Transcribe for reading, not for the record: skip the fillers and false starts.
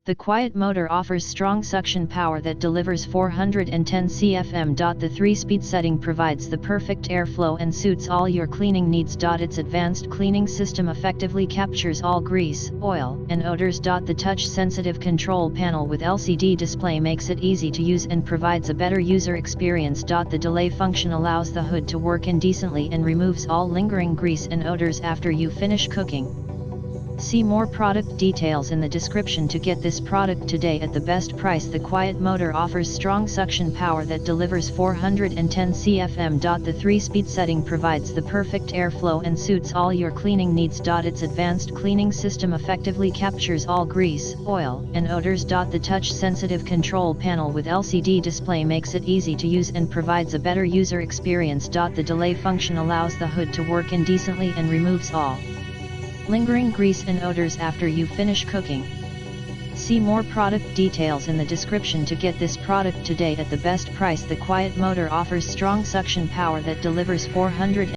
The quiet motor offers strong suction power that delivers 410 CFM. The 3-speed setting provides the perfect airflow and suits all your cleaning needs. Its advanced cleaning system effectively captures all grease, oil, and odors. The touch-sensitive control panel with LCD display makes it easy to use and provides a better user experience. The delay function allows the hood to work indecently and removes all lingering grease and odors after you finish cooking. See more product details in the description to get this product today at the best price. The quiet motor offers strong suction power that delivers 410 CFM. The 3-speed setting provides the perfect airflow and suits all your cleaning needs. Its advanced cleaning system effectively captures all grease, oil, and odors. The touch-sensitive control panel with LCD display makes it easy to use and provides a better user experience. The delay function allows the hood to work indecently and removes all lingering grease and odors after you finish cooking. See more product details in the description to get this product today at the best price. The quiet motor offers strong suction power that delivers 400